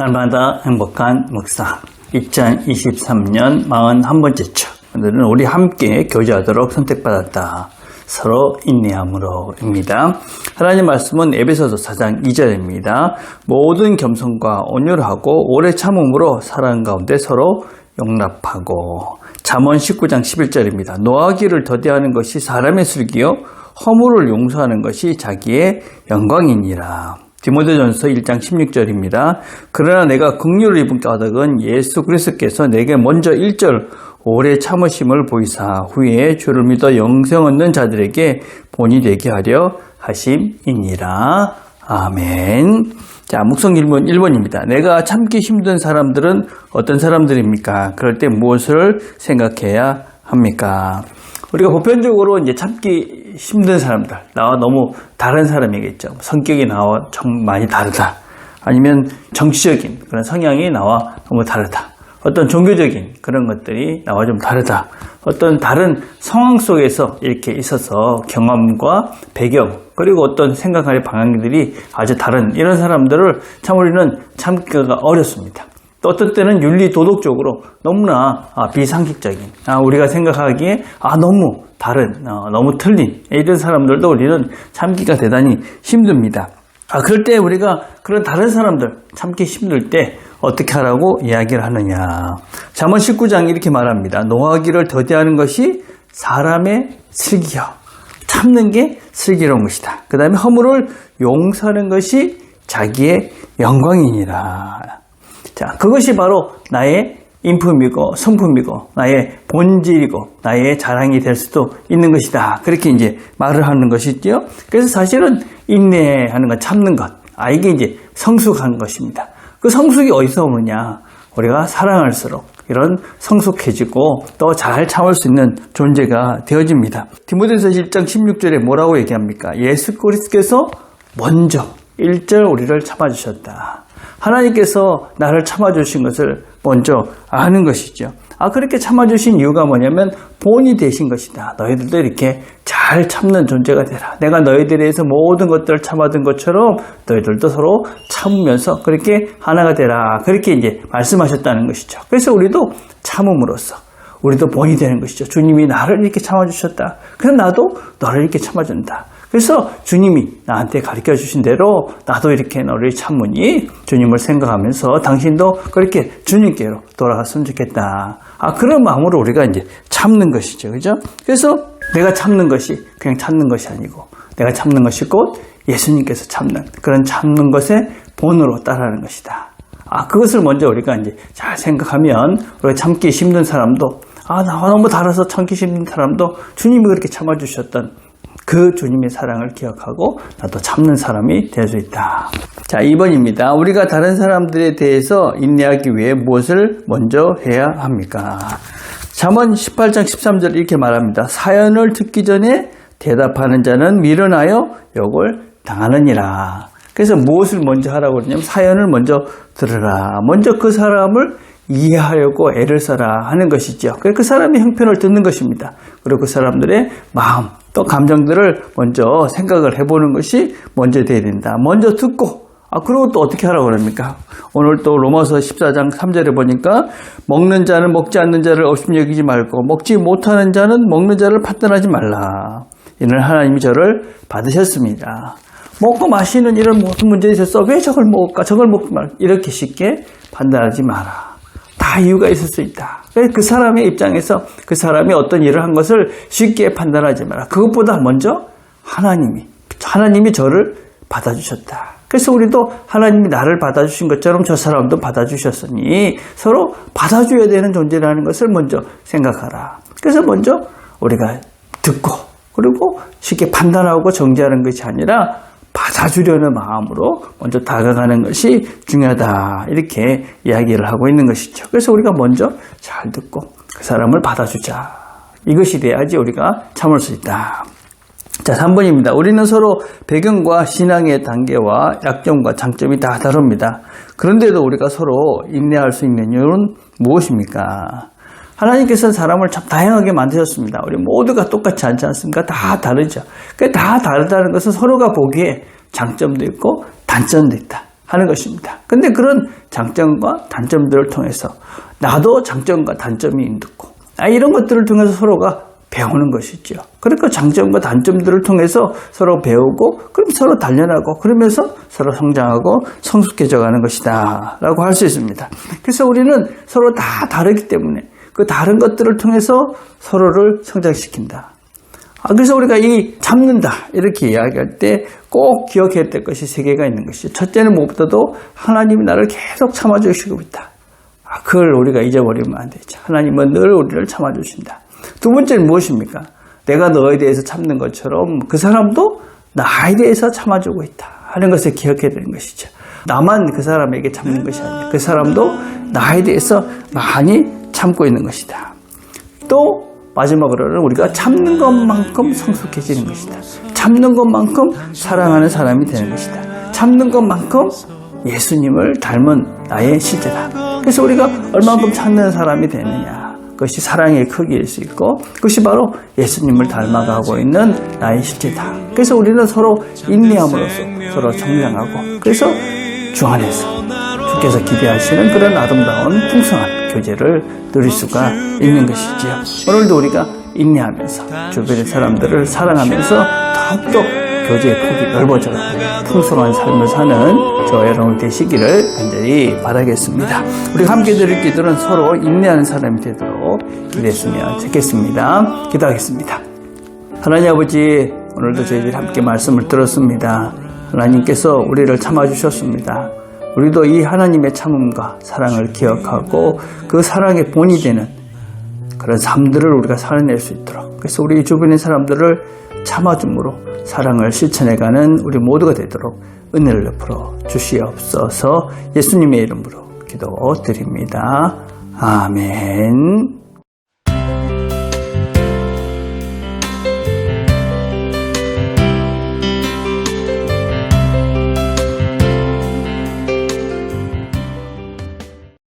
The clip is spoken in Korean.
날마다 행복한 묵상 2023년 41번째 주. 오늘은 우리 함께 교제하도록 선택받았다. 서로 인내함으로입니다. 하나님 말씀은 에베소서 4장 2절입니다. 모든 겸손과 온유하고 오래 참음으로 사랑 가운데 서로 용납하고. 잠언 19장 11절입니다. 노하기를 더디하는 것이 사람의 슬기요 허물을 용서하는 것이 자기의 영광이니라. 디모데전서 1장 16절입니다. 그러나 내가 긍휼을 입은 까닭은 예수 그리스도께서 내게 먼저 1절 오래 참으심을 보이사 후에 주를 믿어 영생 얻는 자들에게 본이 되게 하려 하심이니라. 아멘. 자, 묵상 질문 1번입니다. 내가 참기 힘든 사람들은 어떤 사람들입니까? 그럴 때 무엇을 생각해야 합니까? 우리가 보편적으로 이제 참기 힘든 사람들, 나와 너무 다른 사람이겠죠. 성격이 나와 좀 많이 다르다. 아니면 정치적인 그런 성향이 나와 너무 다르다. 어떤 종교적인 그런 것들이 나와 좀 다르다. 어떤 다른 상황 속에서 이렇게 있어서 경험과 배경, 그리고 어떤 생각할 방향들이 아주 다른 이런 사람들을 참 우리는 참기가 어렵습니다. 또 어떤 때는 윤리 도덕적으로 너무나 비상식적인, 우리가 생각하기에 너무 다른, 너무 틀린 이런 사람들도 우리는 참기가 대단히 힘듭니다. 그럴 때 우리가 그런 다른 사람들 참기 힘들 때 어떻게 하라고 이야기를 하느냐. 잠언 19장 이렇게 말합니다. 노하기를 더디하는 것이 사람의 슬기요. 참는 게 슬기로운 것이다. 그 다음에 허물을 용서하는 것이 자기의 영광이니라. 자, 그것이 바로 나의 인품이고 성품이고 나의 본질이고 나의 자랑이 될 수도 있는 것이다. 그렇게 이제 말을 하는 것이죠. 그래서 사실은 인내하는 것, 참는 것, 이게 이제 성숙한 것입니다. 그 성숙이 어디서 오느냐? 우리가 사랑할수록 이런 성숙해지고 또 잘 참을 수 있는 존재가 되어집니다. 디모데전서 1장 16절에 뭐라고 얘기합니까? 예수 그리스도께서 먼저 1절 우리를 참아주셨다. 하나님께서 나를 참아주신 것을 먼저 아는 것이죠. 그렇게 참아주신 이유가 뭐냐면 본이 되신 것이다. 너희들도 이렇게 잘 참는 존재가 되라. 내가 너희들에 대해서 모든 것들을 참아둔 것처럼 너희들도 서로 참으면서 그렇게 하나가 되라. 그렇게 이제 말씀하셨다는 것이죠. 그래서 우리도 참음으로써 우리도 본이 되는 것이죠. 주님이 나를 이렇게 참아주셨다. 그래서 나도 너를 이렇게 참아준다. 그래서 주님이 나한테 가르쳐 주신 대로 나도 이렇게 너를 참으니 주님을 생각하면서 당신도 그렇게 주님께로 돌아갔으면 좋겠다. 그런 마음으로 우리가 이제 참는 것이죠. 그죠? 그래서 내가 참는 것이 그냥 참는 것이 아니고 내가 참는 것이 곧 예수님께서 참는 그런 참는 것의 본으로 따라하는 것이다. 그것을 먼저 우리가 이제 잘 생각하면 우리가 참기 힘든 사람도 나와 너무 달아서 참기 힘든 사람도 주님이 그렇게 참아주셨던 그 주님의 사랑을 기억하고 나도 참는 사람이 될 수 있다. 자, 2번입니다. 우리가 다른 사람들에 대해서 인내하기 위해 무엇을 먼저 해야 합니까? 잠언 18장 13절 이렇게 말합니다. 사연을 듣기 전에 대답하는 자는 미련하여 욕을 당하느니라. 그래서 무엇을 먼저 하라고 그러냐면 사연을 먼저 들으라. 먼저 그 사람을 이해하려고 애를 써라 하는 것이죠. 그 사람의 형편을 듣는 것입니다. 그리고 그 사람들의 마음 또 감정들을 먼저 생각을 해보는 것이 먼저 돼야 된다. 먼저 듣고 그리고 또 어떻게 하라고 그럽니까? 오늘 또 로마서 14장 3절에 보니까 먹는 자는 먹지 않는 자를 없음 여기지 말고 먹지 못하는 자는 먹는 자를 판단하지 말라. 이는 하나님이 저를 받으셨습니다. 먹고 마시는 이런 무슨 문제가 있었어. 왜 저걸 먹을까? 저걸 먹지 말까? 이렇게 쉽게 판단하지 마라. 다 이유가 있을 수 있다. 그 사람의 입장에서 그 사람이 어떤 일을 한 것을 쉽게 판단하지 마라. 그것보다 먼저 하나님이 저를 받아주셨다. 그래서 우리도 하나님이 나를 받아주신 것처럼 저 사람도 받아주셨으니 서로 받아줘야 되는 존재라는 것을 먼저 생각하라. 그래서 먼저 우리가 듣고 그리고 쉽게 판단하고 정죄하는 것이 아니라 받아주려는 마음으로 먼저 다가가는 것이 중요하다. 이렇게 이야기를 하고 있는 것이죠. 그래서 우리가 먼저 잘 듣고 그 사람을 받아주자. 이것이 돼야지 우리가 참을 수 있다. 자, 3번입니다. 우리는 서로 배경과 신앙의 단계와 약점과 장점이 다 다릅니다. 그런데도 우리가 서로 인내할 수 있는 이유는 무엇입니까? 하나님께서 사람을 참 다양하게 만드셨습니다. 우리 모두가 똑같지 않지 않습니까? 다 다르죠. 다 다르다는 것은 서로가 보기에 장점도 있고 단점도 있다. 하는 것입니다. 근데 그런 장점과 단점들을 통해서 나도 장점과 단점이 있고 이런 것들을 통해서 서로가 배우는 것이죠. 그러니까 장점과 단점들을 통해서 서로 배우고 그럼 서로 단련하고 그러면서 서로 성장하고 성숙해져가는 것이다 라고 할 수 있습니다. 그래서 우리는 서로 다 다르기 때문에 그 다른 것들을 통해서 서로를 성장시킨다. 그래서 우리가 이 참는다 이렇게 이야기할 때 꼭 기억해야 될 것이 세 개가 있는 것이죠. 첫째는 무엇보다도 하나님이 나를 계속 참아주시고 있다. 그걸 우리가 잊어버리면 안 되죠. 하나님은 늘 우리를 참아주신다. 두 번째는 무엇입니까? 내가 너에 대해서 참는 것처럼 그 사람도 나에 대해서 참아주고 있다 하는 것을 기억해야 되는 것이죠. 나만 그 사람에게 참는 것이 아니라 그 사람도 나에 대해서 많이 참고 있는 것이다. 또 마지막으로는 우리가 참는 것만큼 성숙해지는 것이다. 참는 것만큼 사랑하는 사람이 되는 것이다. 참는 것만큼 예수님을 닮은 나의 실제다. 그래서 우리가 얼만큼 참는 사람이 되느냐, 그것이 사랑의 크기일 수 있고 그것이 바로 예수님을 닮아가고 있는 나의 실제다. 그래서 우리는 서로 인내함으로써 서로 성장하고 그래서 주 안에서 주께서 기대하시는 그런 아름다운 풍성한 교제를 누릴 수가 있는 것이지요. 오늘도 우리가 인내하면서 주변의 사람들을 사랑하면서 더욱더 교제의 폭이 넓어져가고 풍성한 삶을 사는 저와 여러분 되시기를 간절히 바라겠습니다. 우리가 함께 드릴 기도는 서로 인내하는 사람이 되도록 기도했으면 좋겠습니다. 기도하겠습니다. 하나님 아버지, 오늘도 저희들이 함께 말씀을 들었습니다. 하나님께서 우리를 참아주셨습니다. 우리도 이 하나님의 참음과 사랑을 기억하고 그 사랑의 본이 되는 그런 삶들을 우리가 살아낼 수 있도록, 그래서 우리 주변의 사람들을 참아줌으로 사랑을 실천해가는 우리 모두가 되도록 은혜를 베풀어 주시옵소서. 예수님의 이름으로 기도드립니다. 아멘.